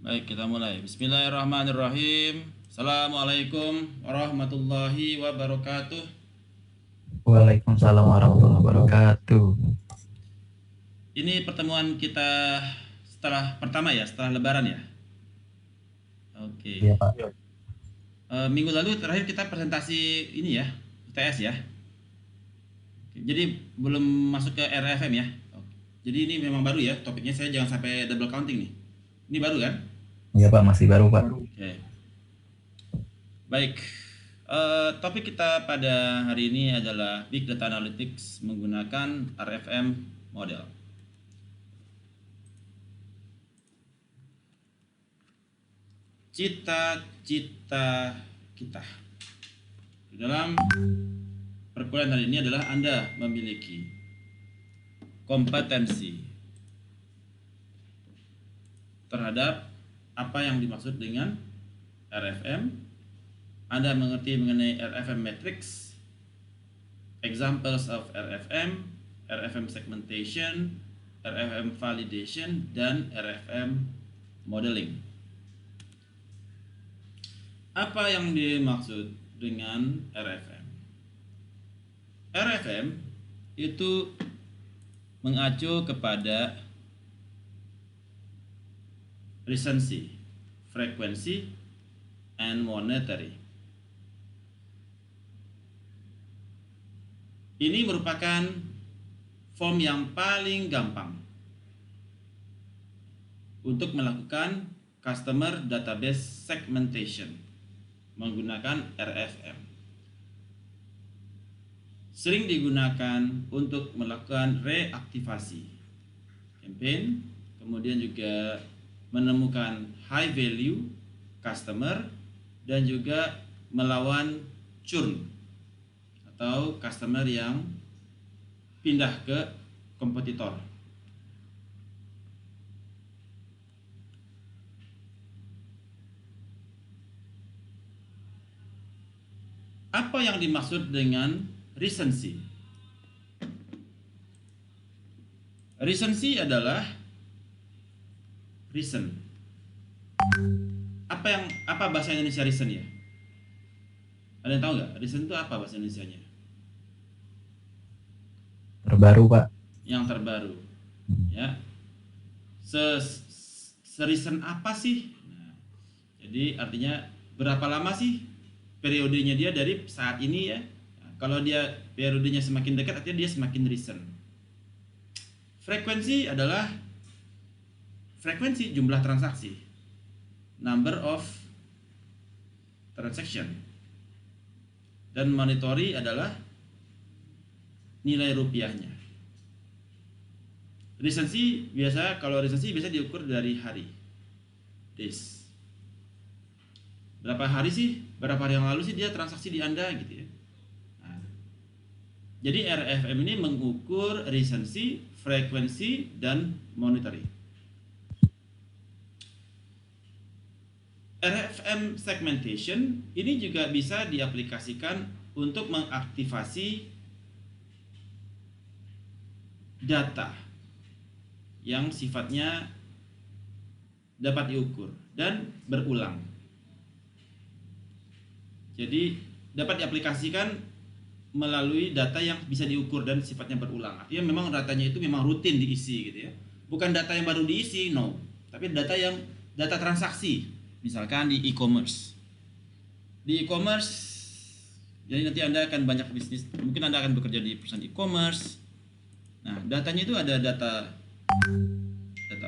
Baik, kita mulai. Bismillahirrahmanirrahim. Assalamualaikum warahmatullahi wabarakatuh. Waalaikumsalam warahmatullahi wabarakatuh. Ini pertemuan kita setelah pertama ya, setelah Lebaran ya. Oke. Iya Pak. Minggu lalu terakhir kita presentasi ini ya, UTS ya. Oke, jadi belum masuk ke RFM ya. Oke. Jadi ini memang baru ya, topiknya saya jangan sampai double counting nih. Ini baru kan? Iya Pak, masih baru Pak. Oke. Baik. Topik kita pada hari ini adalah Big Data Analytics menggunakan RFM model. Cita-cita kita di dalam perkuliahan hari ini adalah Anda memiliki kompetensi terhadap apa yang dimaksud dengan RFM. Anda mengerti mengenai RFM matrix, examples of RFM, RFM segmentation, RFM validation, dan RFM modeling. Apa yang dimaksud dengan RFM? RFM itu mengacu kepada recency, frequency, and monetary. Ini merupakan form yang paling gampang untuk melakukan customer database segmentation menggunakan RFM. Sering digunakan untuk melakukan reaktivasi campaign, kemudian juga menemukan high value customer dan juga melawan churn atau customer yang pindah ke kompetitor. Apa yang dimaksud dengan recency? Recency adalah reason. Apa bahasa Indonesia reason ya? Ada yang tahu nggak? Reason itu apa bahasa Indonesianya? Terbaru Pak. Yang terbaru. Ya. Reason apa sih? Nah, jadi artinya berapa lama sih periodenya dia dari saat ini ya? Nah, kalau dia periodenya semakin dekat, artinya dia semakin recent. Frekuensi adalah frekuensi jumlah transaksi, number of transaction, dan monetary adalah nilai rupiahnya. Kalau recency biasa diukur dari hari, days. Berapa hari yang lalu sih dia transaksi di Anda gitu ya. Nah, jadi RFM ini mengukur recency, frekuensi, dan monetary. RFM segmentation ini juga bisa diaplikasikan untuk mengaktifasi data yang sifatnya dapat diukur dan berulang. Jadi dapat diaplikasikan melalui data yang bisa diukur dan sifatnya berulang. Artinya memang datanya itu memang rutin diisi gitu ya. Bukan data yang baru diisi, no. Tapi data transaksi. Misalkan di e-commerce. Di e-commerce, jadi nanti Anda akan banyak bisnis. Mungkin Anda akan bekerja di perusahaan e-commerce. Nah, datanya itu ada data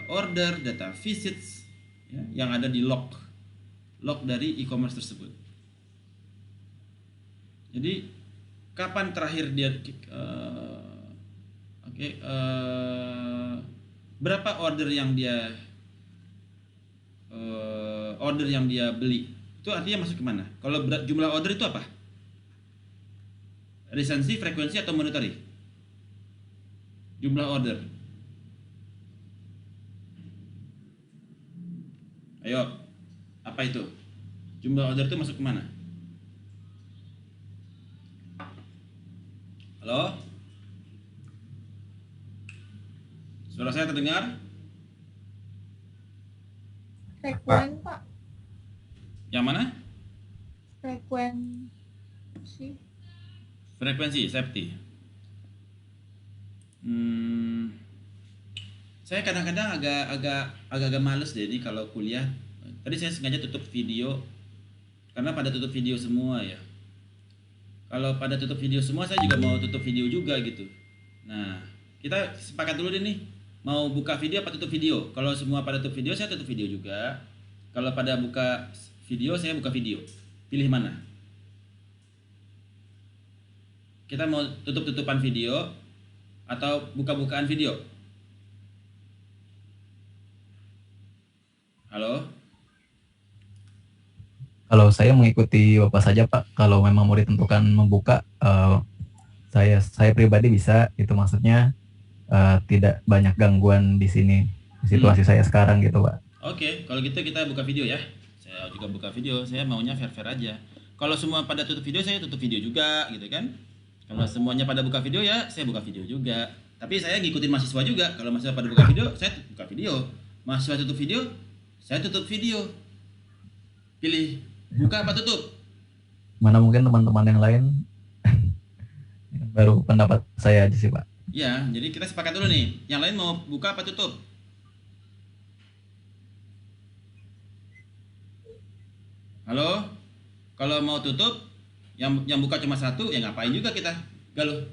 order, data visits ya, yang ada di log dari e-commerce tersebut. Jadi kapan terakhir dia berapa order yang dia beli, itu artinya masuk kemana? Kalau jumlah order itu apa? Recency, frekuensi, atau monetary? Jumlah order. Ayo, apa itu? Jumlah order itu masuk kemana? Halo? Suara saya terdengar? Frekuen, Pak. Yang mana? Frekuensi. Frekuensi safety. Saya kadang-kadang agak males deh ini kalau kuliah. Tadi saya sengaja tutup video karena pada tutup video semua ya. Kalau pada tutup video semua, saya juga mau tutup video juga gitu. Nah, kita sepakat dulu deh nih, mau buka video apa tutup video? Kalau semua pada tutup video, saya tutup video juga. Kalau pada buka video, saya buka video. Pilih mana? Kita mau tutup-tutupan video atau buka-bukaan video? Halo? Kalau saya mengikuti Bapak saja Pak, kalau memang mau ditentukan membuka, saya pribadi bisa, itu maksudnya tidak banyak gangguan di sini, di situasi saya sekarang gitu Pak. Oke, kalau gitu kita buka video ya. Saya juga buka video, saya maunya fair-fair aja. Kalau semua pada tutup video, saya tutup video juga gitu kan. Kalau semuanya pada buka video ya, saya buka video juga. Tapi saya ngikutin mahasiswa juga. Kalau mahasiswa pada buka video, saya buka video. Mahasiswa tutup video, saya tutup video. Pilih buka apa tutup? Mana mungkin teman-teman yang lain baru pendapat saya aja sih Pak. Ya, jadi kita sepakat dulu nih. Yang lain mau buka apa tutup? Halo? Kalau mau tutup, yang buka cuma satu, ya ngapain juga kita galuh?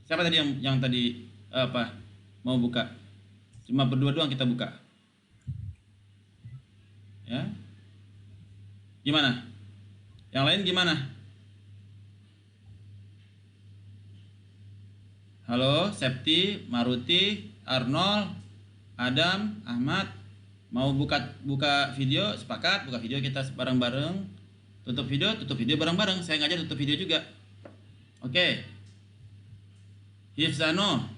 Siapa tadi yang tadi apa mau buka? Cuma berdua doang kita buka. Ya? Gimana? Yang lain gimana? Halo, Septi, Maruti, Arnold, Adam, Ahmad, mau buka video? Sepakat buka video kita bareng-bareng. Tutup video bareng-bareng. Saya ngajak tutup video juga. Oke. Hifzano,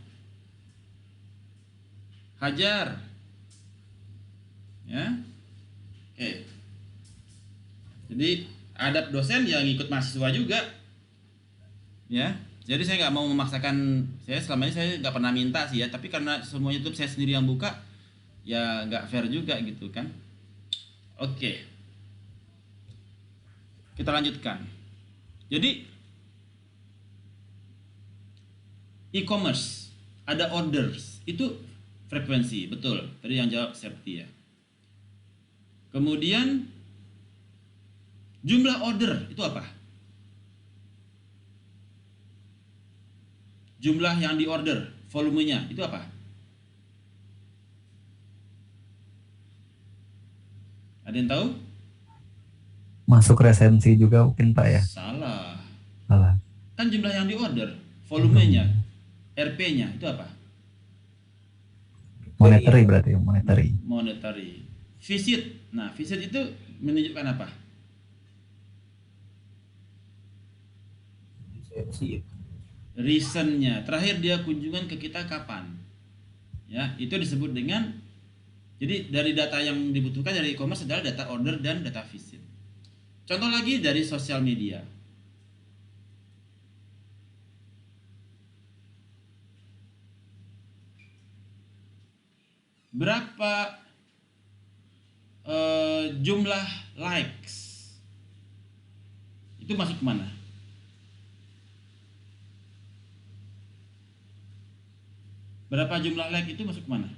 Hajar, ya. Oke. Jadi adab dosen yang ikut mahasiswa juga, ya. Jadi saya nggak mau memaksakan. Saya selama ini saya nggak pernah minta sih ya. Tapi karena semua YouTube saya sendiri yang buka, ya nggak fair juga gitu kan. Oke. Kita lanjutkan. Jadi e-commerce ada orders itu frekuensi, betul. Tadi yang jawab Septi ya. Kemudian jumlah order itu apa? Jumlah yang di order, volumenya itu apa? Ada yang tahu? Masuk resensi juga mungkin Pak ya? Salah. Salah. Kan jumlah yang di order, volumenya, RP-nya itu apa? Monetary berarti, monetary. Monetary. Visit. Nah, visit itu menunjukkan apa? Reasonnya. Terakhir dia kunjungan ke kita kapan? Ya, itu disebut dengan. Jadi dari data yang dibutuhkan dari e-commerce adalah data order dan data visit. Contoh lagi dari sosial media. Berapa jumlah likes? Itu masuk kemana? Berapa jumlah like itu masuk kemana?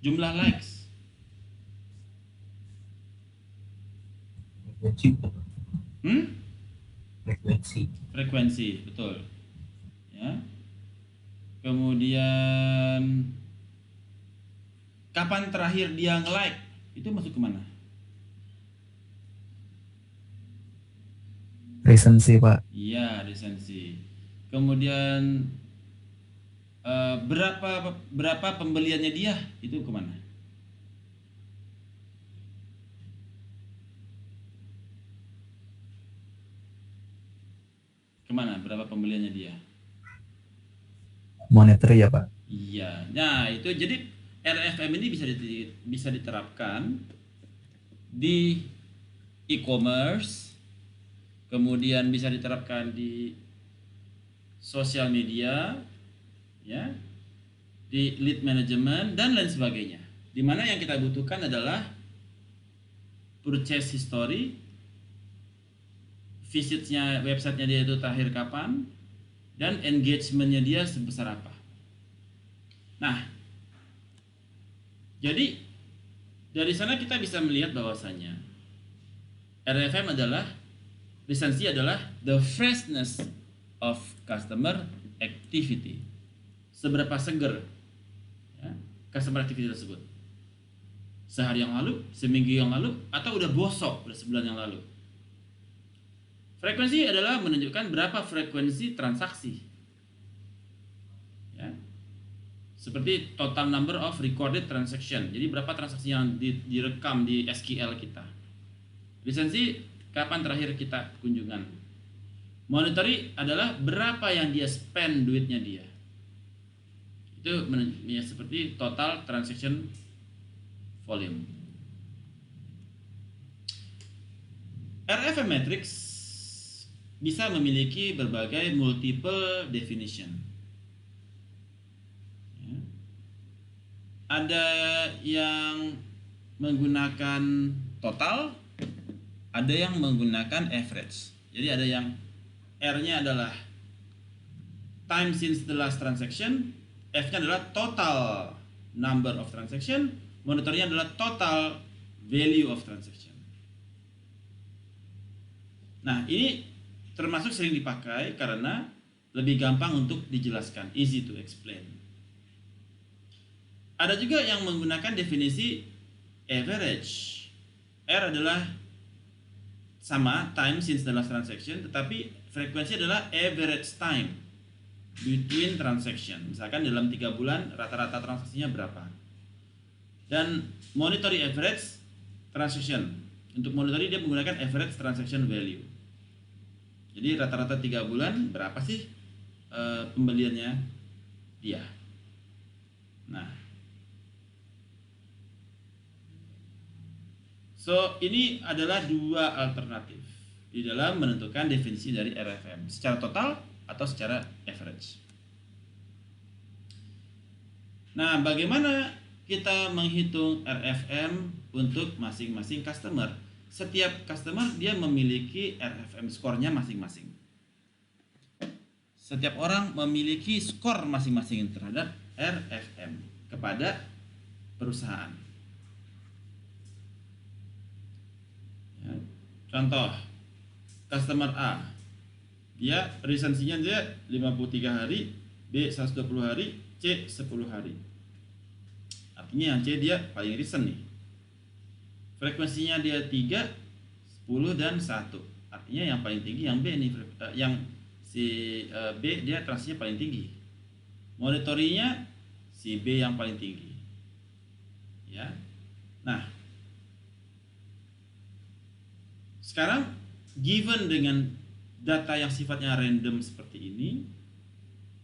Jumlah likes. Frekuensi, betul. Ya. Kemudian kapan terakhir dia nge-like? Itu masuk kemana? Recency Pak. Iya, resensi. Kemudian berapa pembeliannya dia? Itu kemana? Kemana? Berapa pembeliannya dia? Monetary ya Pak? Iya. Nah, itu jadi RFM ini bisa diterapkan di e-commerce, kemudian bisa diterapkan di sosial media, ya, di lead management dan lain sebagainya. Dimana yang kita butuhkan adalah purchase history, visitnya, websitenya dia itu terakhir kapan, dan engagementnya dia sebesar apa. Nah, jadi dari sana kita bisa melihat bahwasanya RFM adalah, lisensi adalah the freshness of customer activity. Seberapa seger, ya, customer activity tersebut. Sehari yang lalu, seminggu yang lalu, atau udah bosok, udah sebulan yang lalu. Frekuensi adalah menunjukkan berapa frekuensi transaksi, ya. Seperti total number of recorded transaction. Jadi berapa transaksi yang direkam di SQL kita. Lisensi, kapan terakhir kita kunjungan. Monetary adalah berapa yang dia spend duitnya dia. Itu ya, seperti total transaction volume. RFM matrix bisa memiliki berbagai multiple definition. Ya. Ada yang menggunakan total, ada yang menggunakan average. Jadi ada yang R-nya adalah time since the last transaction, F-nya adalah total number of transaction, monetary-nya adalah total value of transaction. Nah, ini termasuk sering dipakai karena lebih gampang untuk dijelaskan, easy to explain. Ada juga yang menggunakan definisi average. R adalah sama, time since the last transaction, tetapi frekuensi adalah average time between transaction. Misalkan dalam 3 bulan rata-rata transaksinya berapa. Dan monetary average transaction. Untuk monetary dia menggunakan average transaction value. Jadi rata-rata 3 bulan berapa sih pembeliannya dia. Nah, so ini adalah 2 alternatif di dalam menentukan definisi dari RFM, secara total atau secara average. Nah, bagaimana kita menghitung RFM untuk masing-masing customer? Setiap customer dia memiliki RFM skornya masing-masing. Setiap orang memiliki skor masing-masing terhadap RFM kepada perusahaan. Ya, contoh, customer A, dia lisensinya dia 53 hari, B 120 hari, C 10 hari. Artinya yang C dia paling recent nih. Frekuensinya dia 3, 10 dan 1. Artinya yang paling tinggi yang B nih, yang si B dia transaksinya paling tinggi. Monitoringnya si B yang paling tinggi. Ya. Nah, sekarang given dengan data yang sifatnya random seperti ini,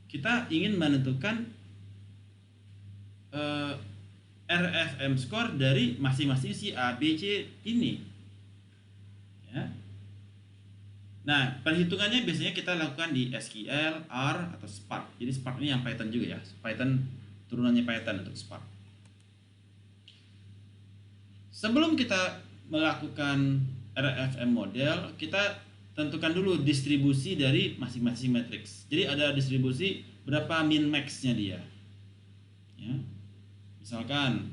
kita ingin menentukan RFM score dari masing-masing si A, B, C ini. Ya. Nah, perhitungannya biasanya kita lakukan di SQL, R, atau Spark. Jadi Spark ini yang Python juga ya. Python, turunannya Python untuk Spark. Sebelum kita melakukan RFM model, kita tentukan dulu distribusi dari masing-masing matriks. Jadi ada distribusi berapa min max-nya dia. Ya. Misalkan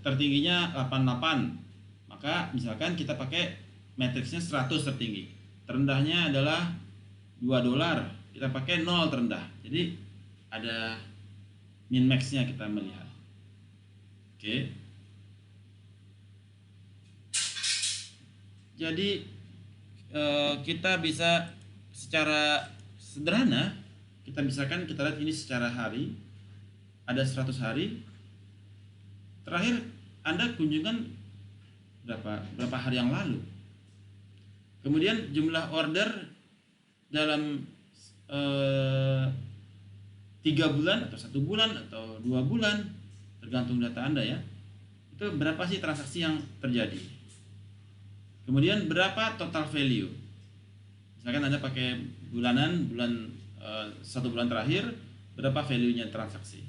tertingginya 88, maka misalkan kita pakai matriksnya 100 tertinggi, terendahnya adalah $2, kita pakai 0 terendah. Jadi ada min max-nya kita melihat. Oke. Jadi kita bisa secara sederhana, kita misalkan kita lihat ini secara hari, ada 100 hari. Terakhir Anda kunjungan berapa hari yang lalu. Kemudian jumlah order dalam 3 bulan atau 1 bulan atau 2 bulan, tergantung data Anda ya. Itu berapa sih transaksi yang terjadi. Kemudian berapa total value. Misalkan Anda pakai bulanan, bulan 1 bulan terakhir, berapa value-nya transaksi.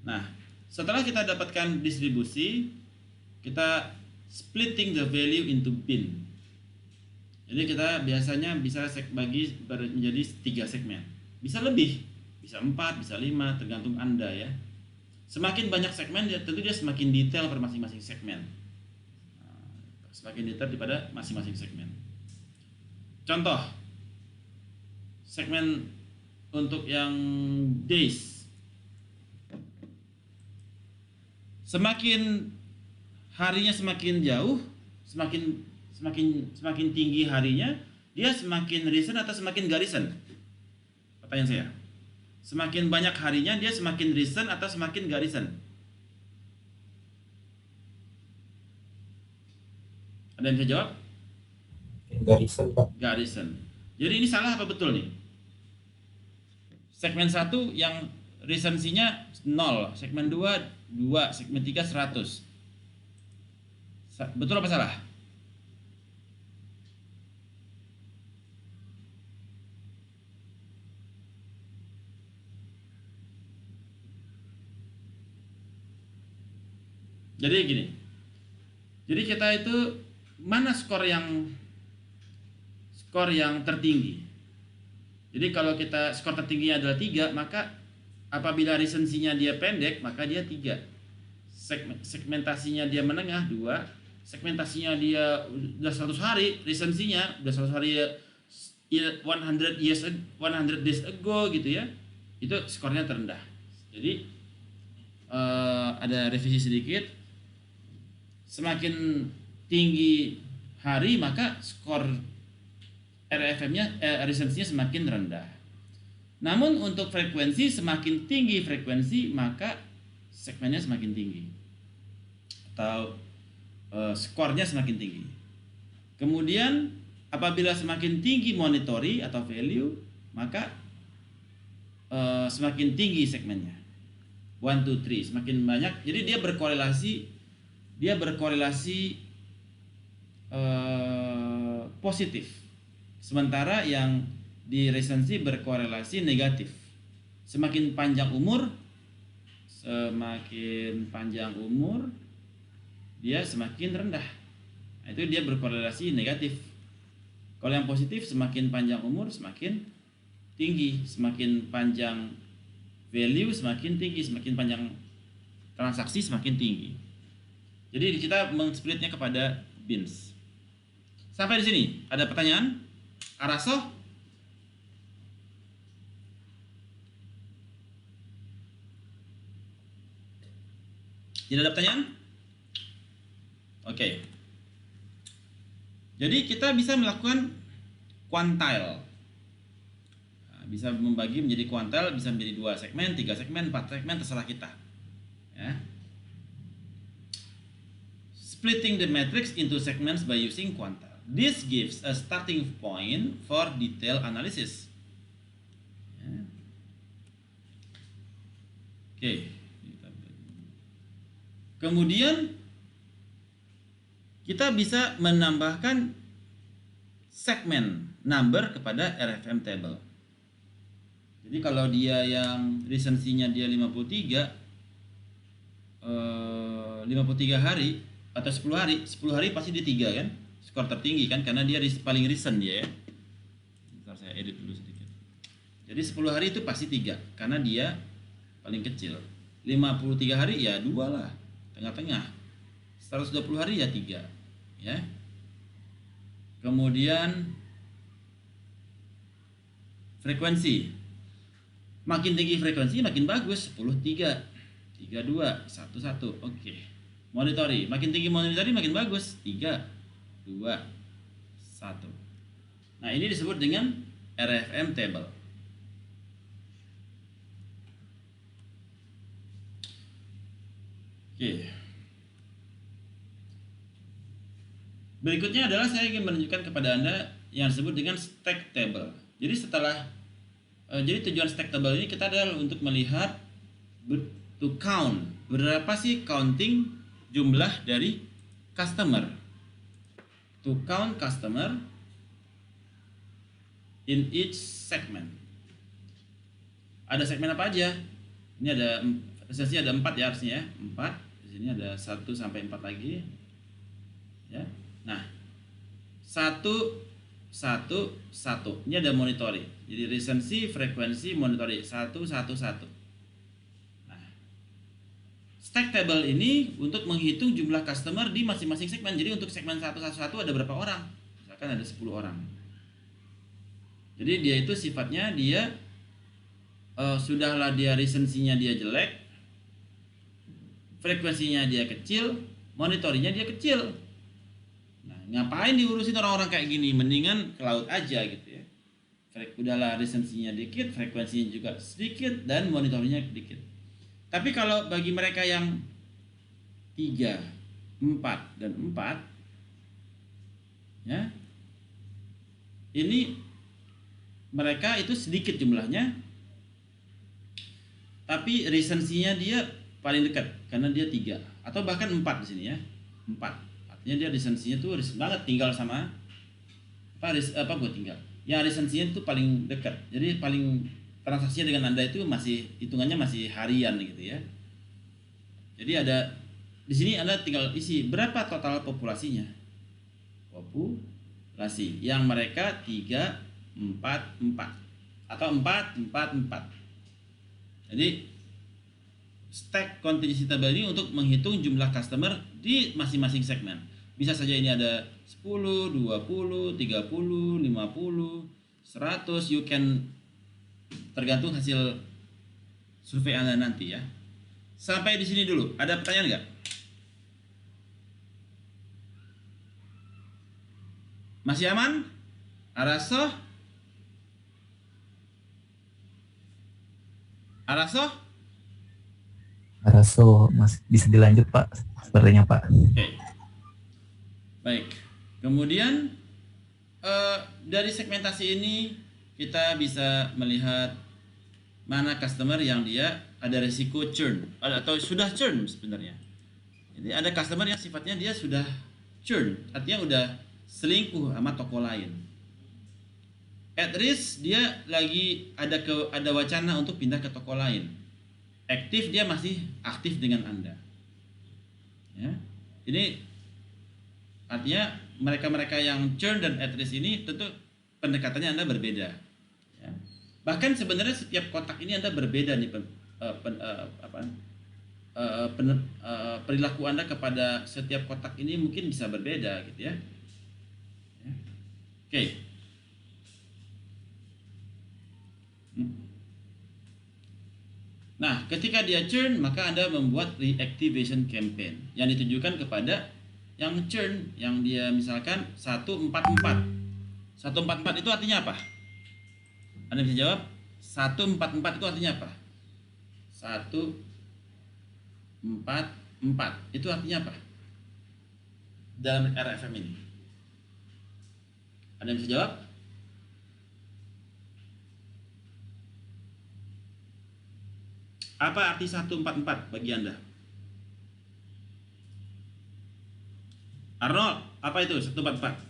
Nah, setelah kita dapatkan distribusi, kita splitting the value into bin. Jadi kita biasanya bisa bagi menjadi 3 segmen. Bisa lebih, bisa 4, bisa 5, tergantung Anda ya. Semakin banyak segmen, tentu dia semakin detail per masing-masing segmen. Semakin detail daripada masing-masing segmen. Contoh, segmen untuk yang days. Semakin harinya semakin jauh, semakin tinggi harinya, dia semakin recent atau semakin gak recent? Pertanyaan saya. Semakin banyak harinya, dia semakin recent atau semakin gak recent? Ada yang bisa jawab? Gak recent, Pak. Gak recent. Jadi ini salah apa betul nih? Segmen 1 yang recensinya 0, segmen 2 2, segmen 3 100. Betul apa salah? Jadi gini. Jadi kita itu mana skor yang tertinggi? Jadi kalau kita skor tertingginya adalah 3, maka apabila recensinya dia pendek, maka dia 3. Segmentasinya dia menengah 2, segmentasinya dia udah 100 hari, recensinya udah 100 hari 100 days ago gitu ya. Itu skornya terendah. Jadi ada revisi sedikit. Semakin tinggi hari, maka skor RFM-nya recensinya semakin rendah. Namun untuk frekuensi, semakin tinggi frekuensi maka segmennya semakin tinggi atau skornya semakin tinggi. Kemudian apabila semakin tinggi monetary atau value, maka semakin tinggi segmennya. 1, 2, 3 semakin banyak. Jadi dia berkorelasi positif. Sementara yang di recensi berkorelasi negatif. Semakin panjang umur, dia semakin rendah. Nah, itu dia berkorelasi negatif. Kalau yang positif, semakin panjang umur semakin tinggi, semakin panjang value semakin tinggi, semakin panjang transaksi semakin tinggi. Jadi kita meng-splitnya kepada bins. Sampai di sini ada pertanyaan? Araso? Tidak ada pertanyaan? Oke. Jadi kita bisa melakukan quantile. Nah, bisa membagi menjadi quantile, bisa menjadi 2 segmen, 3 segmen, 4 segmen, terserah kita. Ya. Splitting the matrix into segments by using quantile. This gives a starting point for detailed analysis. Ya. Oke. Kemudian kita bisa menambahkan segmen number kepada RFM table. Jadi kalau dia yang recensinya dia 53 hari atau 10 hari pasti dia 3 kan? Skor tertinggi kan, karena dia paling recent dia ya. Bentar saya edit dulu sedikit. Jadi 10 hari itu pasti 3 karena dia paling kecil. 53 hari ya 2 lah, tengah-tengah. 120 hari ya 3 ya. Kemudian frekuensi, makin tinggi frekuensi makin bagus. 10 3 32 11. Oke. Monetary, makin tinggi monetary makin bagus. 3 2 1. Nah, ini disebut dengan RFM table. Oke. Berikutnya adalah saya ingin menunjukkan kepada Anda yang disebut dengan stack table. Jadi jadi tujuan stack table ini kita adalah untuk melihat to count berapa sih counting jumlah dari customer. To count customer in each segment. Ada segmen apa aja? Ini ada resesinya ada 4 ya harusnya ya. 4. Di sini ada 1 sampai 4 lagi. Ya. Nah, 1 1 1. Ini ada monitoring. Jadi recency, frekuensi, monitoring 1 1 1. Nah, stack table ini untuk menghitung jumlah customer di masing-masing segmen. Jadi untuk segmen 1 1 1 ada berapa orang? Misalkan ada 10 orang. Jadi dia itu sifatnya dia sudahlah dia recensinya dia jelek, frekuensinya dia kecil, monitoringnya dia kecil. Nah, ngapain diurusin orang-orang kayak gini? Mendingan ke laut aja gitu ya. Udahlah recensinya dikit, frekuensinya juga sedikit, dan monitoringnya sedikit. Tapi kalau bagi mereka yang 3, 4, dan 4 ya, ini mereka itu sedikit jumlahnya, tapi recensinya dia paling dekat karena dia 3 atau bahkan 4 di sini ya. 4. Artinya dia recensinya tuh recent banget, tinggal sama apa gue tinggal. Yang recensinya itu paling dekat. Jadi paling transaksinya dengan Anda itu masih hitungannya masih harian gitu ya. Jadi ada di sini Anda tinggal isi berapa total populasinya. Populasi yang mereka 3 4 4 atau 4 4 4. Jadi stack contingency table ini untuk menghitung jumlah customer di masing-masing segmen. Bisa saja ini ada 10, 20, 30, 50, 100. You can tergantung hasil survei Anda nanti ya. Sampai di sini dulu. Ada pertanyaan nggak? Masih aman? Araso? Araso masih bisa dilanjut Pak, sepertinya Pak. Oke. Baik. Kemudian dari segmentasi ini kita bisa melihat mana customer yang dia ada resiko churn atau sudah churn sebenarnya. Jadi ada customer yang sifatnya dia sudah churn, artinya udah selingkuh sama toko lain. At risk dia lagi ada wacana untuk pindah ke toko lain. Aktif dia masih aktif dengan Anda. Ya. Ini artinya mereka-mereka yang churn dan at risk ini tentu pendekatannya Anda berbeda. Ya. Bahkan sebenarnya setiap kotak ini Anda berbeda nih perilaku Anda kepada setiap kotak ini mungkin bisa berbeda gitu ya. Ya. Oke. Nah, ketika dia churn, maka Anda membuat reactivation campaign yang ditujukan kepada yang churn, yang dia misalkan 144. 144 itu artinya apa? Anda bisa jawab? 144 itu artinya apa? 144 itu artinya apa? Dalam RFM ini. Anda bisa jawab? Apa arti 144 bagi Anda? Arnold, apa itu 144?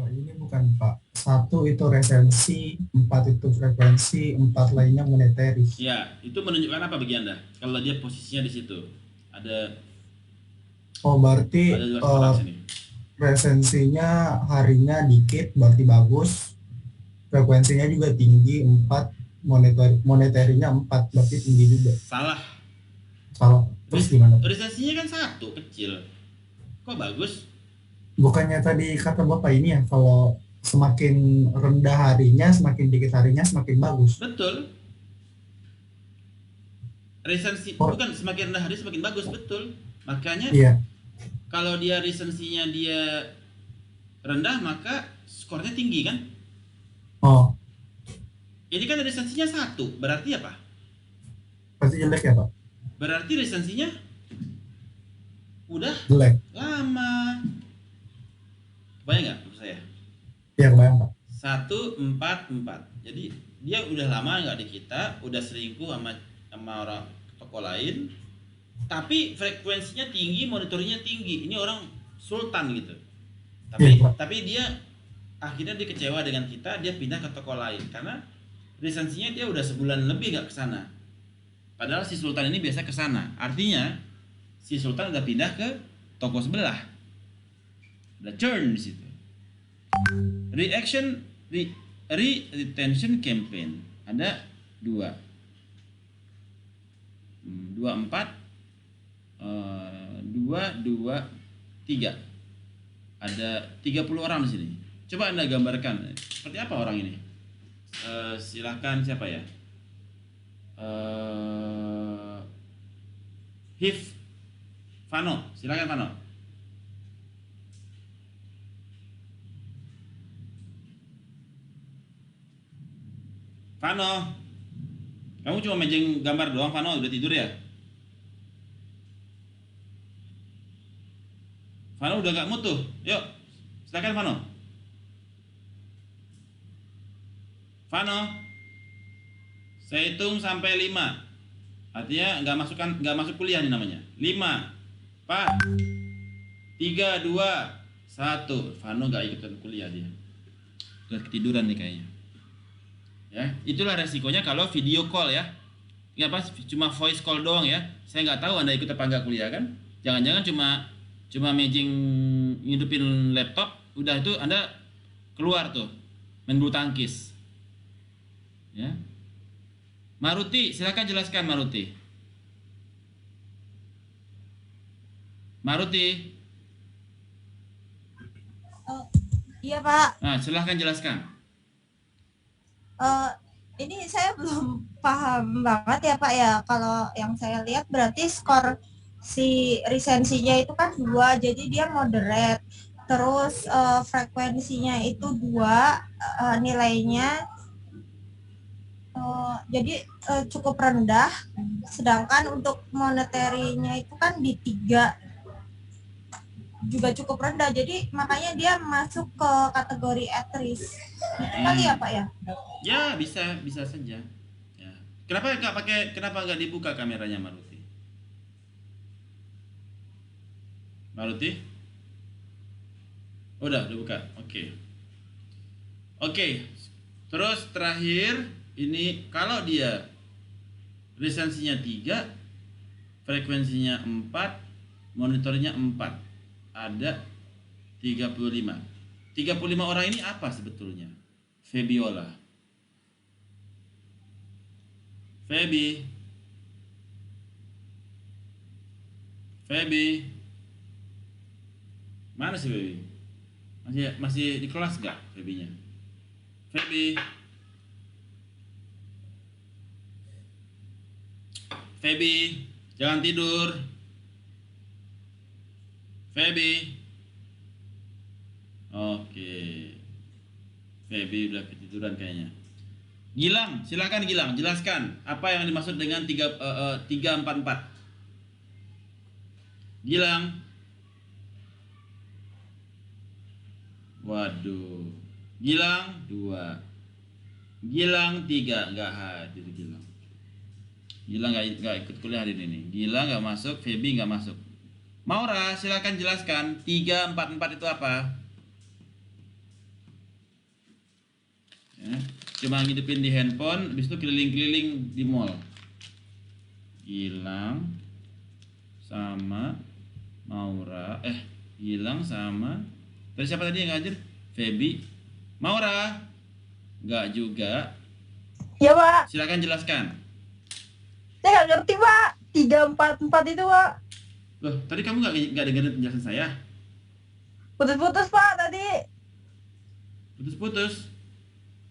Ini bukan Pak. 1 itu resensi, 4 itu frekuensi, 4 lainnya monetary. Ya, itu menunjukkan apa bagi Anda? Kalau dia posisinya di situ. Ada berarti dua orang sini. resensinya harinya dikit berarti bagus. Frekuensinya juga tinggi 4, monetarinya 4 berarti tinggi juga. Salah. Terus gimana? Resensinya kan 1 kecil. Kok bagus? Bukannya tadi kata Bapak ini ya, kalau semakin rendah harinya, semakin dikit harinya semakin bagus. Betul. Resensi bukan semakin rendah hari semakin bagus, betul. Makanya kalau dia resensinya dia rendah maka skornya tinggi kan? Oh. Ini kan resensinya 1, berarti apa? Berarti jelek ya Pak? Berarti resensinya udah jelek. Lama. Kebayang nggak maksud saya? Iya kebayang Pak. 144. Jadi dia udah lama nggak di kita, udah selingkuh sama orang toko lain, tapi frekuensinya tinggi, monitornya tinggi. Ini orang sultan gitu. Tapi dia akhirnya dia kecewa dengan kita, dia pindah ke toko lain karena lisensinya dia udah sebulan lebih nggak ke sana. Padahal si Sultan ini biasa ke sana. Artinya si Sultan udah pindah ke toko sebelah. Ada churn di situ. Retention campaign ada 2, 4, 2, 3. Ada 30 orang di sini. Coba Anda gambarkan seperti apa orang ini. Silahkan siapa ya? Vano, silakan Vano. Vano, kamu cuma mejeng gambar doang, Vano, udah tidur ya? Vano udah gak mood tuh, yuk, silakan Vano. Vano, saya hitung sampai 5. Artinya nggak masuk kuliah nih namanya. 5, 4, 3, 2, 1. Vano nggak ikutan kuliah dia. Udah ketiduran nih kayaknya. Ya, itulah resikonya kalau video call ya. Nggak pas cuma voice call doang ya. Saya nggak tahu Anda ikut apa nggak kuliah kan? Jangan-jangan cuma mejing ngidupin laptop, udah itu Anda keluar tuh main bulu tangkis. Ya. Maruti, silakan jelaskan Maruti. Maruti. Iya Pak. Nah, silahkan jelaskan. Ini saya belum paham banget ya Pak ya. Kalau yang saya lihat berarti skor si resensinya itu kan 2, jadi dia moderate. Terus frekuensinya itu 2, nilainya jadi cukup rendah. Sedangkan untuk monetary-nya itu kan di 3 juga cukup rendah, jadi makanya dia masuk ke kategori at risk. Itu kali ya Pak ya? Ya, bisa saja. Ya. Kenapa nggak dibuka kameranya Maruti? Maruti? Udah buka. Oke. Terus terakhir ini kalau dia lisensinya 3, frekuensinya 4, monitornya 4. Ada 35. 35 orang ini apa sebetulnya? Febiola. Feby. Mana sih Feby? Masih di kelas nggak Febinya? Feby, jangan tidur. Feby. Oke. Feby udah ketiduran kayaknya. Gilang, silakan Gilang, jelaskan apa yang dimaksud dengan 344. Gilang. Waduh. Gilang 2. Gilang 3, enggak hadir Gilang. Gilang enggak ikut kuliah hari ini. Gilang enggak masuk, Feby enggak masuk. Maura, silakan jelaskan 344 itu apa? Ya, cuma ngidupin di handphone, habis itu keliling-keliling di mall. Gilang sama Maura, Gilang sama tadi siapa tadi yang hadir? Feby. Maura? Enggak juga. Iya Pak. Silakan jelaskan. Saya nggak ngerti Pak. 344 itu Pak. Loh, tadi kamu nggak dengerin penjelasan saya? Putus-putus Pak tadi. Putus-putus.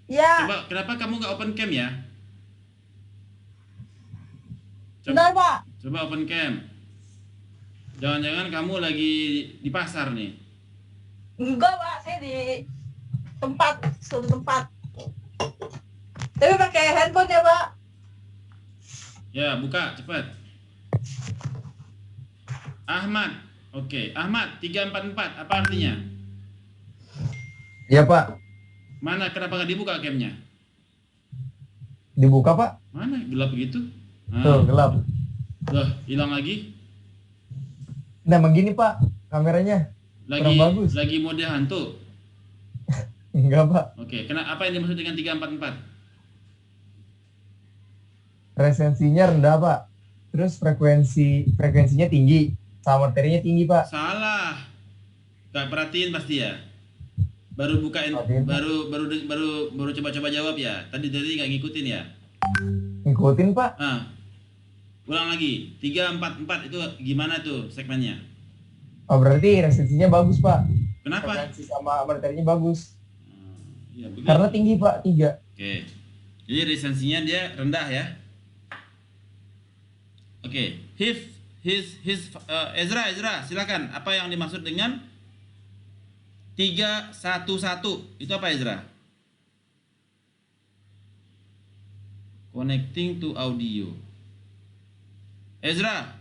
Ya. Coba, kenapa kamu nggak open cam ya? Benar Pak. Coba open cam. Jangan-jangan kamu lagi di pasar nih. Enggak Pak, saya di suatu tempat. Tapi pakai handphone ya Pak. Ya, buka cepat. Ahmad. Oke, Ahmad 344 apa artinya? Iya Pak, Mana kenapa nggak dibuka camnya? dibuka Pak. Mana gelap begitu? Tuh gelap. Loh, hilang lagi. Nah begini Pak, kameranya kurang bagus. Lagi mode hantu. Enggak Pak, Oke, apa yang dimaksud dengan 344? resensinya rendah Pak. Terus frekuensinya tinggi, sama materinya tinggi Pak. Salah. Gak perhatiin pasti ya. Baru bukain, Perhatiin, Pak. baru coba-coba jawab ya. Tadi nggak ngikutin ya. Ngikutin Pak. Ah, ulang lagi. 344 itu gimana tuh segmennya? Oh berarti resensinya bagus Pak. Kenapa? Frekuensi sama materinya bagus. Ya, begitu. Karena tinggi Pak, 3. Oke. Jadi resensinya dia rendah ya. Oke. Ezra, silakan. Apa yang dimaksud dengan 311? Itu apa Ezra? Connecting to audio. Ezra,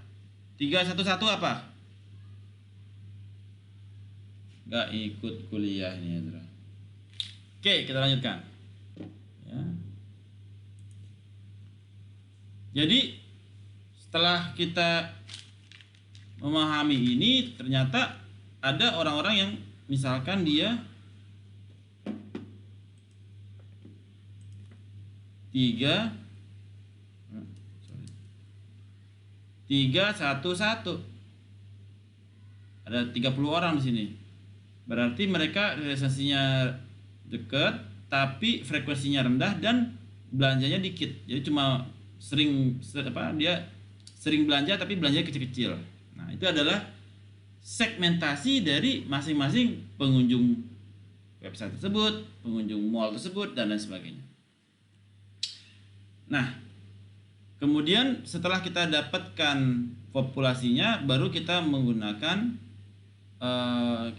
311 apa? Gak ikut kuliah ini Ezra. Oke, kita lanjutkan. Ya. Jadi setelah kita memahami ini, ternyata ada orang-orang yang misalkan dia 311. Ada 30 orang di sini. Berarti mereka realisasinya dekat tapi frekuensinya rendah dan belanjanya dikit. Jadi cuma dia sering belanja tapi belanjanya kecil-kecil. Nah, itu adalah segmentasi dari masing-masing pengunjung website tersebut, pengunjung mall tersebut dan lain sebagainya. Nah, kemudian setelah kita dapatkan populasinya, baru kita menggunakan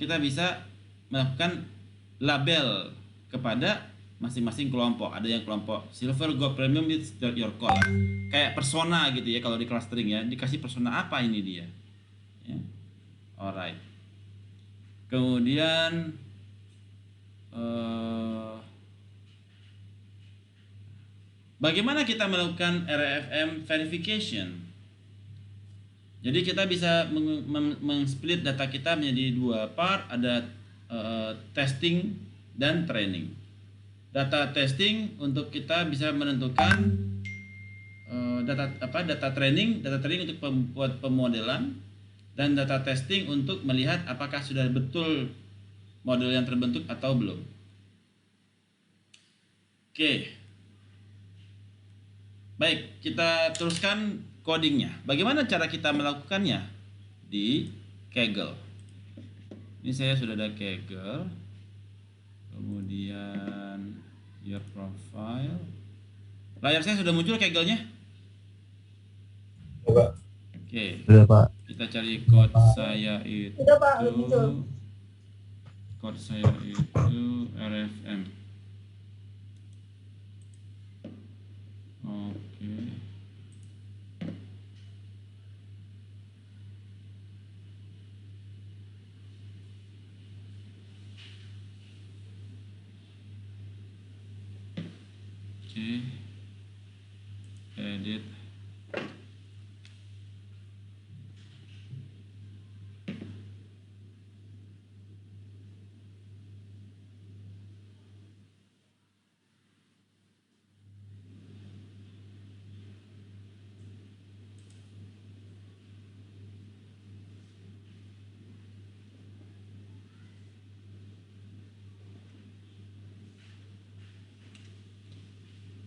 kita bisa melakukan label kepada masing-masing kelompok. Ada yang kelompok silver, gold, premium, it's your call. Kayak persona gitu ya, kalau di clustering ya, dikasih persona apa ini dia. Ya. Alright. Kemudian bagaimana kita melakukan RFM verification? Jadi kita bisa meng-split data kita menjadi 2 part, ada testing dan training. Data testing untuk kita bisa menentukan data training untuk membuat pemodelan, dan data testing untuk melihat apakah sudah betul model yang terbentuk atau belum. Oke. Baik, kita teruskan codingnya. Bagaimana cara kita melakukannya di Kaggle? Ini saya sudah ada Kaggle. Kemudian your profile. Layar saya sudah muncul Kaggle-nya? Coba. Oke. Sudah Pak. Kita cari code saya itu. Sudah Pak, muncul. Code saya itu RFM. Oke. Oke. Edit.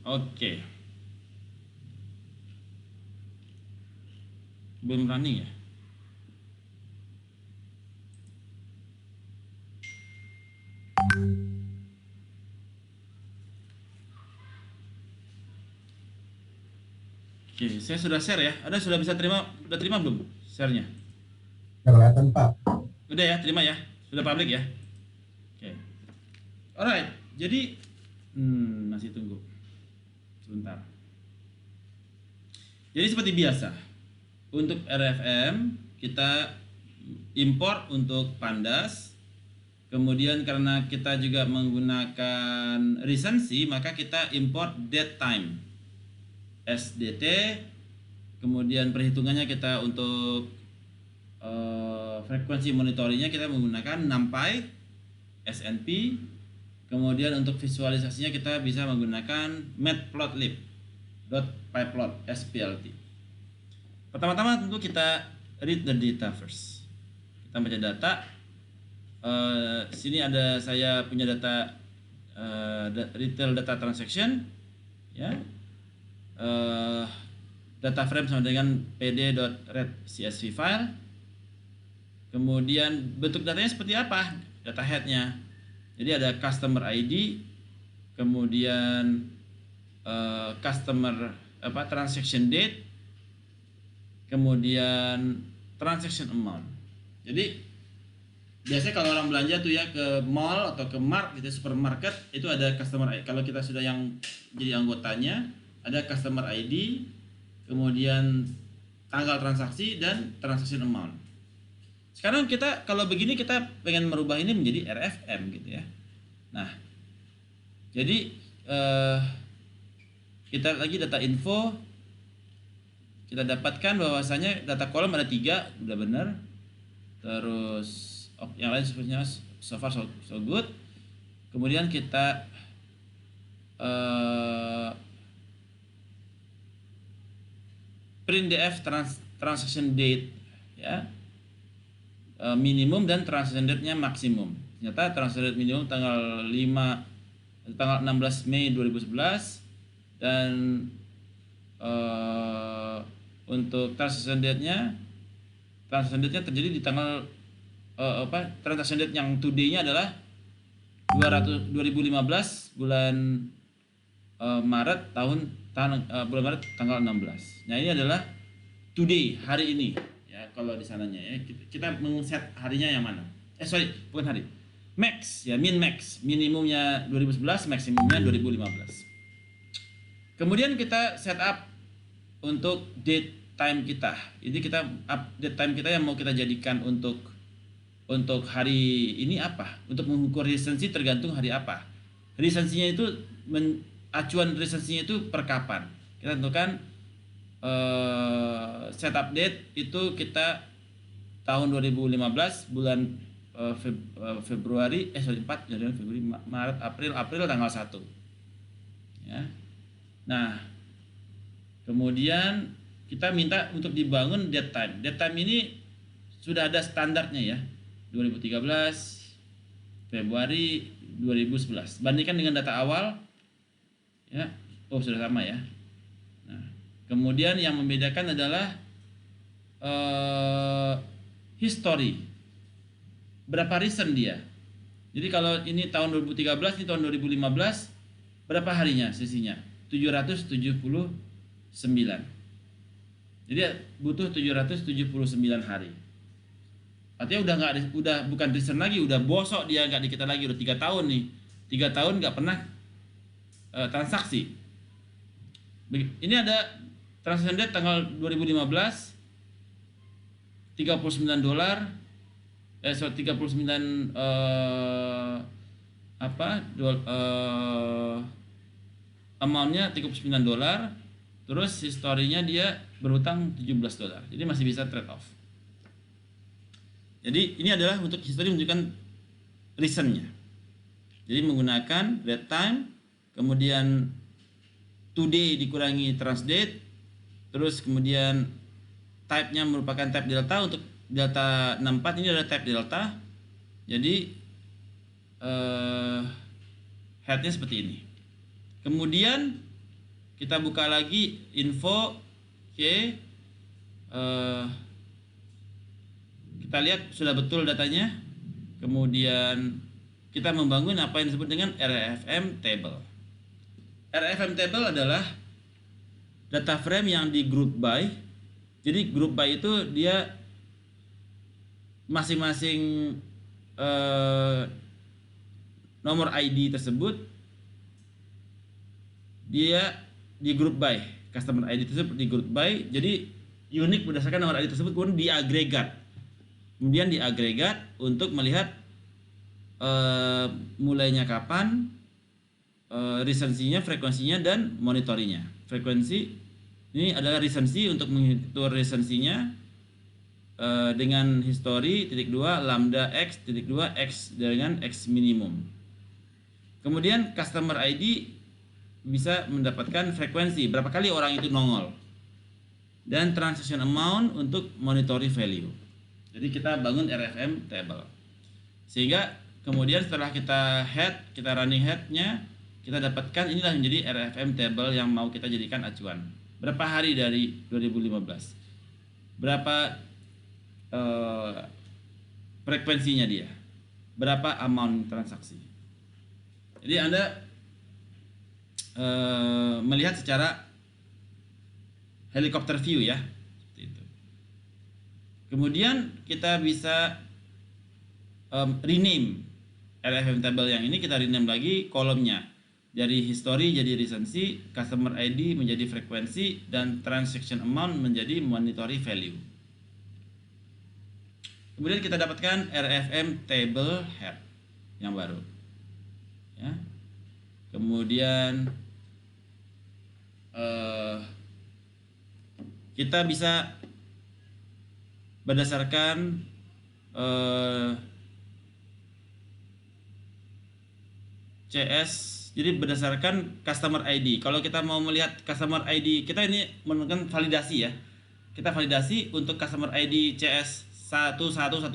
Oke. Belum running ya? Oke, saya sudah share ya. Sudah bisa terima, udah terima belum share-nya? Kelihatan Pak. Udah ya, terima ya. Sudah public ya. Oke. Alright, jadi masih tunggu sebentar. Jadi seperti biasa, untuk RFM kita import untuk Pandas. Kemudian karena kita juga menggunakan recency, maka kita import datetime SDT. Kemudian perhitungannya kita untuk frekuensi monitoringnya kita menggunakan NumPy, SNP. Kemudian untuk visualisasinya kita bisa menggunakan matplotlib.pyplot SPLT. Pertama-tama tentu kita read the data first. Kita baca data. Sini ada saya punya data retail data transaction, ya. Data frame sama dengan pd.read csv file. Kemudian bentuk datanya seperti apa? Data headnya. Jadi ada customer ID, kemudian transaction date, kemudian transaction amount. Jadi biasanya kalau orang belanja tuh ya ke mall atau ke mart gitu, supermarket, itu ada customer ID. Kalau kita sudah yang jadi anggotanya, ada customer ID, kemudian tanggal transaksi dan transaction amount. Sekarang kita kalau begini kita pengen merubah ini menjadi RFM gitu ya. Nah, jadi kita lagi data info, kita dapatkan bahwasanya data kolom ada 3, udah benar. Terus yang lain sepertinya so far so good. Kemudian kita print df transaction date, ya. Minimum dan transaction date-nya maksimum. Ternyata transaction date minimum tanggal 16 Mei 2011 dan untuk transaction date-nya terjadi di tanggal transaction date yang today-nya adalah 2015 bulan Maret bulan Maret tanggal 16. Nah, ini adalah today, hari ini. Ya, kalau di sananya ya kita meng-set harinya yang mana? Bukan hari. Max ya, min max. Minimumnya 2011, maksimumnya 2015. Kemudian kita set up untuk date time kita. Ini kita update time kita yang mau kita jadikan untuk hari ini apa? Untuk mengukur recency tergantung hari apa. Recensinya itu acuan recensinya itu per kapan. Kita tentukan setup date itu kita tahun 2015 bulan Februari Maret April tanggal 1 ya. Nah, kemudian kita minta untuk dibangun date time. Date time ini sudah ada standarnya ya, 2013 Februari 2011. Bandingkan dengan data awal ya, sudah sama ya. Kemudian yang membedakan adalah history. Berapa recent dia. Jadi kalau ini tahun 2013, ini tahun 2015, berapa harinya sisinya? 779. Jadi butuh 779 hari. Artinya udah bukan recent lagi, udah bosok dia, nggak di kita lagi, udah 3 tahun nih. 3 tahun nggak pernah transaksi. Ini ada transaction date tanggal 2015 $39 amountnya $39, terus historinya dia berhutang $17, jadi masih bisa trade off. Jadi ini adalah untuk history menunjukkan recentnya. Jadi menggunakan date time, kemudian today dikurangi transdate, terus kemudian type-nya merupakan type delta. Untuk delta 64 ini adalah type delta. Jadi headnya seperti ini. Kemudian kita buka lagi info. Oke. Kita lihat sudah betul datanya. Kemudian kita membangun apa yang disebut dengan RFM table. RFM table adalah data frame yang di group by. Jadi group by itu dia masing-masing nomor ID tersebut dia di group by. Customer ID tersebut di group by. Jadi unik berdasarkan nomor ID tersebut, kemudian diagregat. Kemudian diagregat untuk melihat mulainya kapan, recensinya, frekuensinya, dan monitorinya. Frekuensi ini adalah recensi, untuk menghitung recensinya dengan history, titik 2, lambda x, titik 2, x dengan x minimum. Kemudian customer ID bisa mendapatkan frekuensi, berapa kali orang itu nongol. Dan transaction amount untuk monetary value. Jadi kita bangun RFM table. Sehingga kemudian setelah kita running head-nya, kita dapatkan inilah menjadi RFM table yang mau kita jadikan acuan. Berapa hari dari 2015? Berapa frekuensinya dia? Berapa amount transaksi? Jadi Anda melihat secara helikopter view ya, seperti itu. Kemudian kita bisa rename RFM table yang ini, kita rename lagi kolomnya dari history jadi recency, customer ID menjadi frekuensi, dan transaction amount menjadi monetary value. Kemudian kita dapatkan RFM table head yang baru ya. Kemudian kita bisa berdasarkan CS, jadi berdasarkan customer ID. Kalau kita mau melihat customer ID, kita ini menggunakan validasi ya. Kita validasi untuk customer ID CS 1112,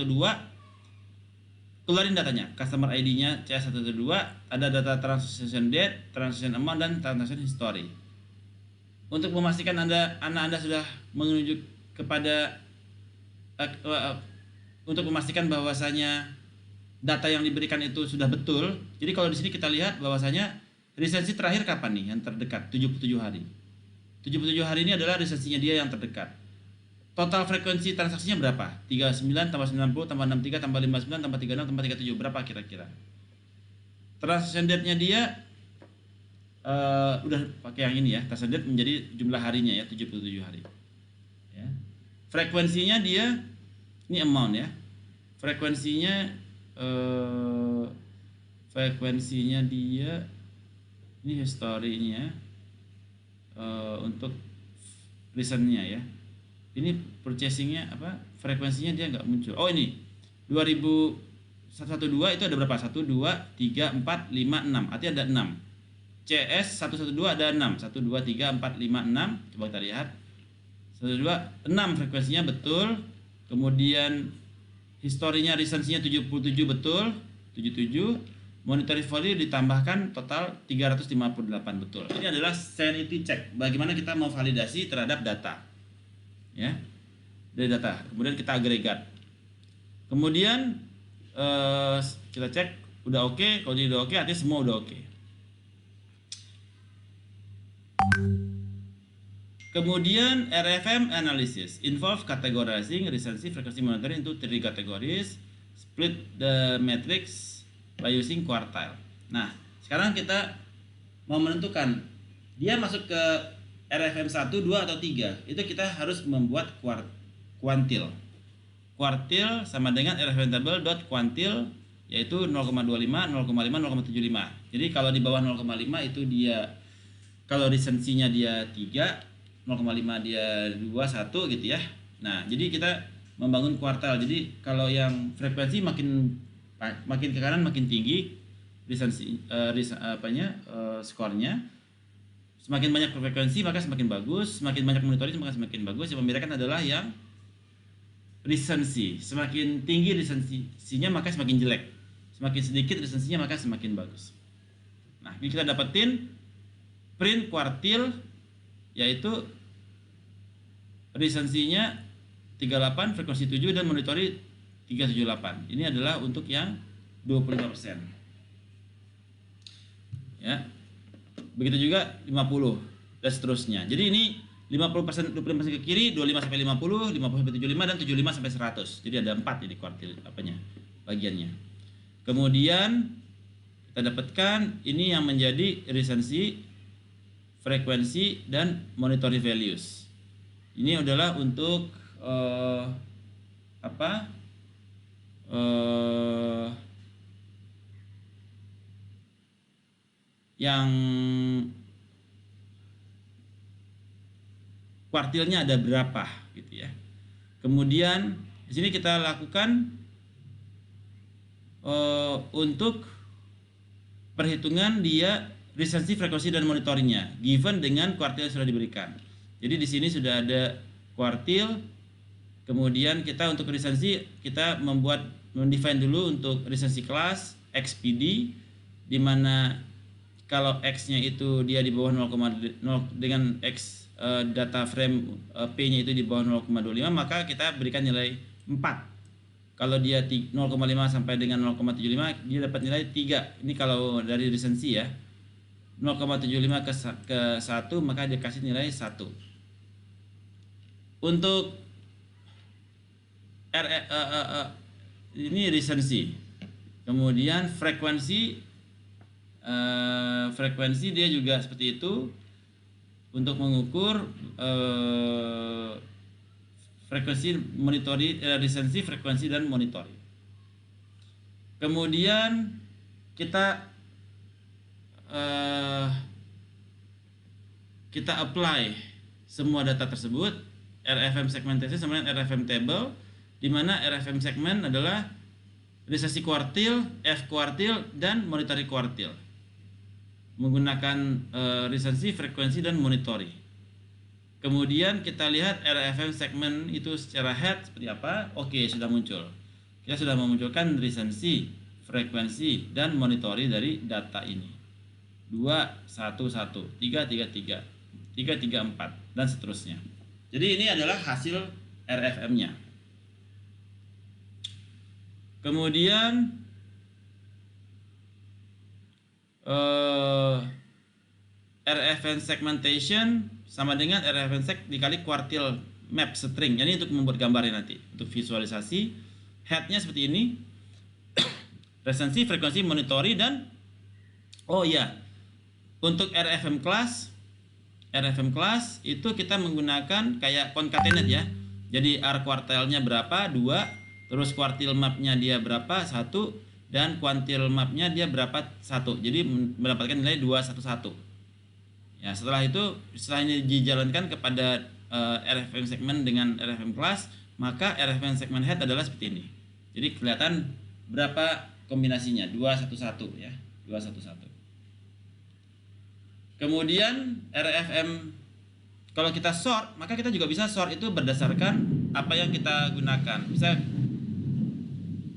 keluarin datanya. Customer ID-nya CS112, ada data transaction date, transaction amount, dan transaction history. Untuk memastikan Anda sudah menuju kepada untuk memastikan bahwasanya data yang diberikan itu sudah betul. Jadi kalau di sini kita lihat bahwasanya resensi terakhir kapan nih yang terdekat? 77 hari. 77 hari ini adalah resensinya dia yang terdekat. Total frekuensi transaksinya berapa? 39 tambah 90 tambah 63 tambah 59 tambah 36 tambah 37. Berapa kira-kira? Transaction date-nya dia udah pakai yang ini ya. Transaction date menjadi jumlah harinya ya, 77 hari. Ya. Frekuensinya dia ini amount ya. Frekuensinya dia ini historinya untuk listennya ya. Ini purchasingnya apa? Frekuensinya dia nggak muncul. Oh ini 2012 itu ada berapa? 1, 2, 3, 4, 5, 6. Artinya ada 6. CS 112 ada 6. 1, 2, 3, 4, 5, 6. Coba kita lihat. 1, 2, 6 frekuensinya betul. Kemudian historinya recensinya 77 betul, 77. Monetary value ditambahkan total 358 betul. Ini adalah sanity check. Bagaimana kita mau validasi terhadap data. Ya. Dari data. Kemudian kita agregat. Kemudian kita cek udah oke. Kalau udah oke artinya semua udah oke. Kemudian RFM analysis involve categorizing recency frequency monitoring into 3 categories, split the matrix by using quartile. Nah, sekarang kita mau menentukan dia masuk ke RFM 1, 2 atau 3. Itu kita harus membuat kuantil. Kuartil sama dengan RFM table dot kuantil, yaitu 0,25, 0,5, 0,75. Jadi kalau di bawah 0,5 itu dia, kalau recensinya dia 3, 0,5 dia 2, 1 gitu ya. Nah, jadi kita membangun kuartal. Jadi kalau yang frekuensi makin ke kanan makin tinggi recensi skornya. Semakin banyak frekuensi maka semakin bagus, semakin banyak monitoring maka semakin bagus. Yang membedakan adalah yang recensi. Semakin tinggi recensinya maka semakin jelek. Semakin sedikit recensinya maka semakin bagus. Nah, ini kita dapetin print kuartil, yaitu recensinya 38, frekuensi 7, dan monitoring 378. Ini adalah untuk yang 25%. Ya. Begitu juga 50 dan seterusnya. Jadi ini 50%, 25% ke kiri, 25 sampai 50, 50 sampai 75, dan 75 sampai 100. Jadi ada 4 ini kuartil bagiannya. Kemudian kita dapatkan ini yang menjadi recensi, frekuensi, dan monetary values. Ini adalah untuk yang kuartilnya ada berapa gitu ya. Kemudian di sini kita lakukan untuk perhitungan dia resensi, frekuensi dan monitoringnya given dengan kuartil yang sudah diberikan. Jadi di sini sudah ada kuartil, kemudian kita untuk resensi kita mendefine dulu untuk resensi kelas XPD, di mana kalau X-nya itu dia di bawah 0,0 dengan X data frame P-nya itu di bawah 0,25, maka kita berikan nilai 4. Kalau dia 0,5 sampai dengan 0,75 dia dapat nilai 3. Ini kalau dari resensi ya. 0,75 ke 1 maka dia kasih nilai 1. Untuk ini resensi. Kemudian frekuensi dia juga seperti itu untuk mengukur frekuensi monitori, resensi, frekuensi dan monitoring. Kemudian kita apply semua data tersebut, RFM segmentation sama dengan RFM table, di mana RFM segment adalah resensi kuartil, F kuartil dan monitoring kuartil, menggunakan resensi, frekuensi dan monitoring. Kemudian kita lihat RFM segmen itu secara head seperti apa. Oke, sudah muncul. Kita sudah memunculkan resensi, frekuensi, dan monitori dari data ini. 2, 1, 1, 3, 3, 3, 3, 3, 4, dan seterusnya. Jadi ini adalah hasil RFM-nya. Kemudian RFM segmentation sama dengan RFM seg dikali kuartil map string. Jadi untuk membuat gambarnya nanti, untuk visualisasi headnya seperti ini. Resensi, frekuensi, monitori, dan oh ya, untuk RFM class itu kita menggunakan kayak concatenate ya. Jadi R kuartilnya berapa? 2, terus kuartil mapnya dia berapa? 1, dan kuantil mapnya dia berapa? 1. Jadi mendapatkan nilai 211. Ya, setelah ini dijalankan kepada RFM segment dengan RFM class, maka RFM segment head adalah seperti ini. Jadi kelihatan berapa kombinasinya, 211 ya, 211. Kemudian RFM kalau kita sort, maka kita juga bisa sort itu berdasarkan apa yang kita gunakan. Bisa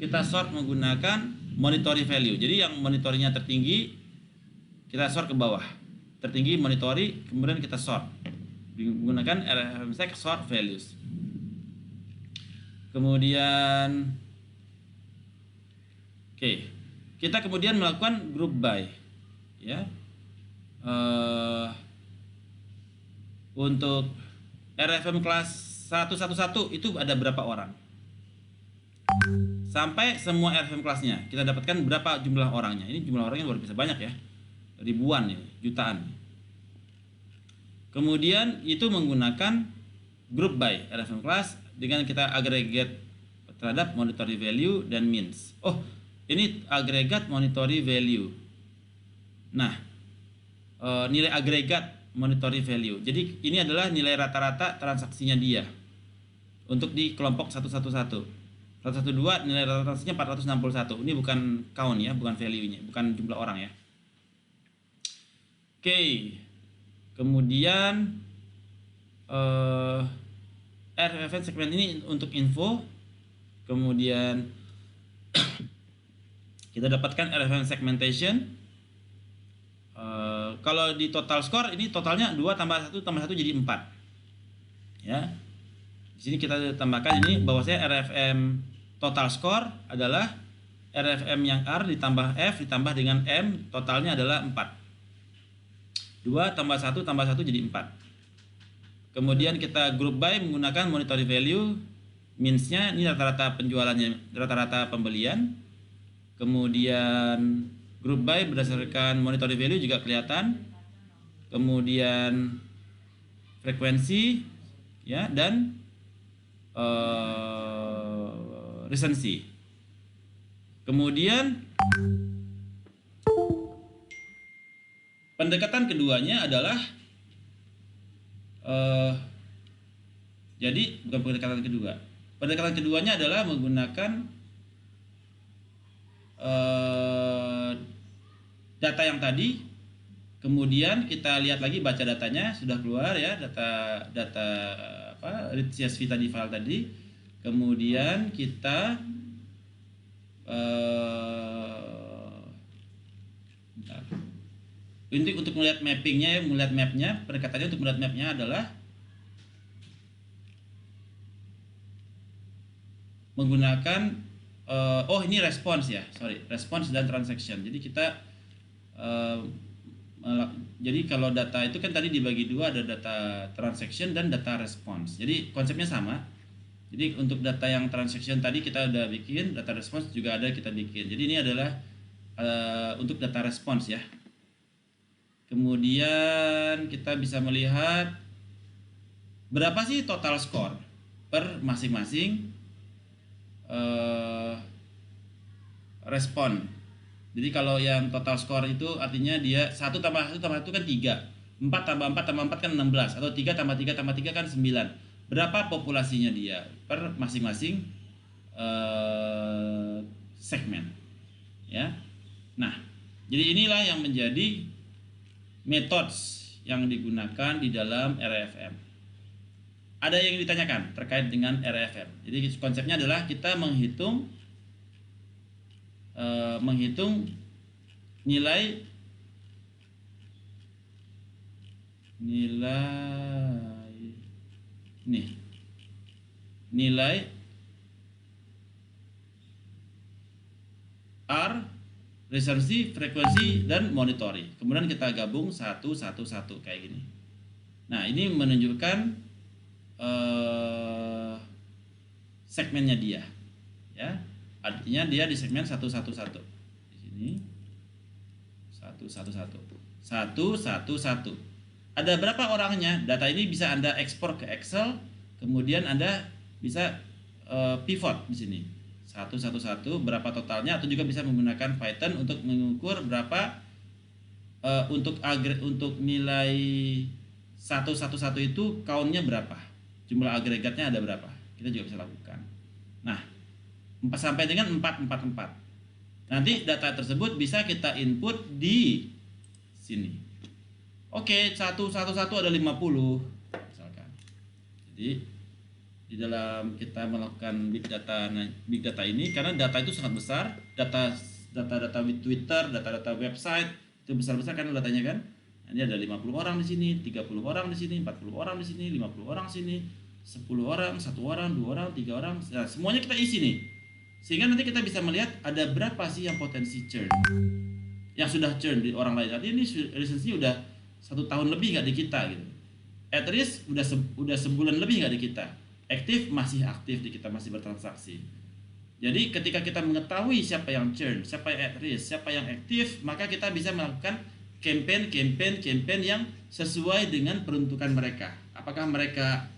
kita sort menggunakan monitoring value. Jadi yang monitornya tertinggi kita sort ke bawah. Tertinggi monitori, kemudian kita sort menggunakan RFM seg sort values. Kemudian kita kemudian melakukan group by ya. Untuk RFM kelas 111 itu ada berapa orang? Sampai semua RFM kelasnya kita dapatkan berapa jumlah orangnya. Ini jumlah orangnya luar biasa banyak ya. Ribuan ya, jutaan. Kemudian itu menggunakan group by RFM class dengan kita aggregate terhadap monetary value dan means. Oh, ini agregat monetary value. Nah, nilai agregat monetary value. Jadi ini adalah nilai rata-rata transaksinya dia untuk di kelompok 111. 112 nilai rata transaksinya 461. Ini bukan count ya, bukan value-nya, bukan jumlah orang ya. Kemudian RFM segmen ini untuk info. Kemudian kita dapatkan RFM segmentation. Kalau di total score ini totalnya 2 tambah 1 tambah 1 jadi 4 ya. Di sini kita tambahkan ini bahwasanya RFM total score adalah RFM yang R ditambah F ditambah dengan M, totalnya adalah 4. 2 tambah 1 tambah 1 jadi 4. Kemudian kita group by menggunakan monetary value, means-nya ini rata-rata penjualannya, rata-rata pembelian. Kemudian group by berdasarkan monetary value juga kelihatan. Kemudian frekuensi ya, dan resensi. Kemudian pendekatan keduanya adalah jadi bukan pendekatan kedua. Pendekatan keduanya adalah menggunakan data yang tadi, kemudian kita lihat lagi, baca datanya sudah keluar ya, data apa read CSV tadi, file tadi. Kemudian kita bentar. Untuk melihat mappingnya, melihat mapnya, pendekatannya untuk melihat mapnya adalah menggunakan ini response ya, response dan transaction. Jadi kita jadi kalau data itu kan tadi dibagi dua, ada data transaction dan data response. Jadi konsepnya sama. Jadi untuk data yang transaction tadi kita udah bikin, data response juga ada kita bikin. Jadi ini adalah untuk data response ya. Kemudian kita bisa melihat berapa sih total score per masing-masing respon. Jadi kalau yang total score itu artinya dia 1 tambah 1 tambah 1 kan 3, 4 tambah 4 tambah 4 kan 16, atau 3 tambah 3 tambah 3 kan 9. Berapa populasinya dia per masing-masing segmen ya. Nah, jadi inilah yang menjadi methods yang digunakan di dalam RFM. Ada yang ditanyakan terkait dengan RFM. Jadi konsepnya adalah kita menghitung nilai R, resensi, frekuensi, dan monitoring. Kemudian kita gabung satu kayak gini. Nah, ini menunjukkan segmennya dia, ya. Artinya dia di segmen 111. Di sini 111. Ada berapa orangnya? Data ini bisa Anda ekspor ke Excel, kemudian Anda bisa pivot di sini. 111 berapa totalnya, atau juga bisa menggunakan Python untuk mengukur berapa untuk nilai 111 itu count-nya berapa, jumlah agregatnya ada berapa, kita juga bisa lakukan. Nah, sampai dengan 444. Nanti data tersebut bisa kita input di sini. Oke, 111 ada 50 misalkan. Jadi di dalam kita melakukan big data ini, karena data itu sangat besar, data Twitter, data website itu besar-besar kan datanya kan. Ini ada 50 orang di sini, 30 orang di sini, 40 orang di sini, 50 orang di sini, 10 orang, 1 orang, 2 orang, 3 orang. Nah, semuanya kita isi nih. Sehingga nanti kita bisa melihat ada berapa sih yang potensi churn, yang sudah churn di orang lain. Artinya ini resensi udah 1 tahun lebih nggak di kita gitu. At risk udah sebulan lebih nggak di kita. Aktif masih aktif di kita, masih bertransaksi. Jadi ketika kita mengetahui siapa yang churn, siapa yang at risk, siapa yang aktif, maka kita bisa melakukan campaign yang sesuai dengan peruntukan mereka. Apakah mereka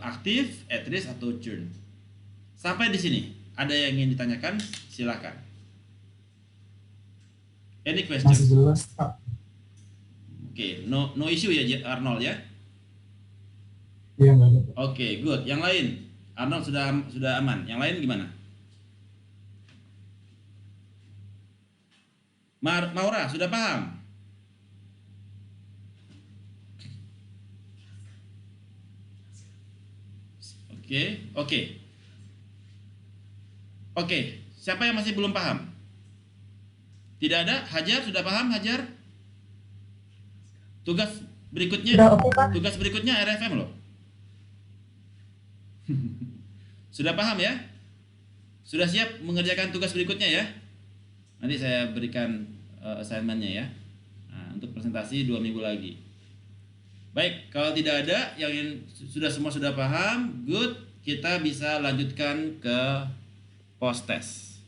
aktif, at risk, atau churn. Sampai di sini ada yang ingin ditanyakan, silakan. Any question? Masih jelas, Pak. Oke, no issue ya Arnold ya. Iya, nggak ada. Oke, good. Yang lain, Arnold sudah aman. Yang lain gimana? Maura sudah paham? Oke. Siapa yang masih belum paham? Tidak ada? Hajar sudah paham? Hajar? Tugas berikutnya RFM loh. Sudah paham ya? Sudah siap mengerjakan tugas berikutnya ya? Nanti saya berikan assignment-nya ya. Nah, untuk presentasi 2 minggu lagi. Baik, kalau tidak ada yang semua sudah paham, good. Kita bisa lanjutkan ke post test.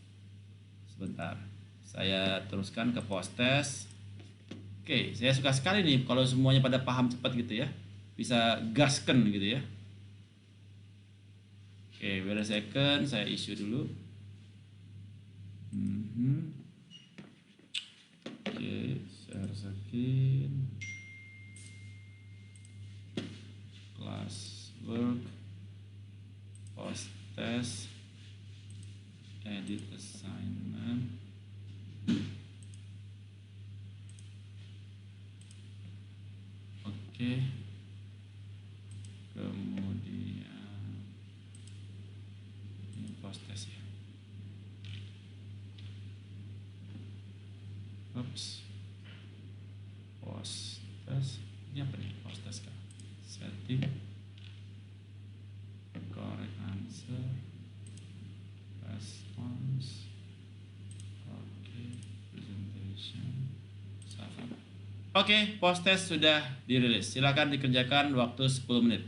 Sebentar, saya teruskan ke post test. Oke, saya suka sekali nih kalau semuanya pada paham cepat gitu ya. Bisa gasken gitu ya. Oke, wait a second, saya issue dulu. Oke, share screen. Class work, post test, edit assignment. Oke. Kemudian ini post test ya. Oops. Post test. Ini apa nih? Post test kah? Setting. Correct answer. Response. Oke. Presentation. Save. Oke, post test sudah dirilis. Silakan dikerjakan waktu 10 menit.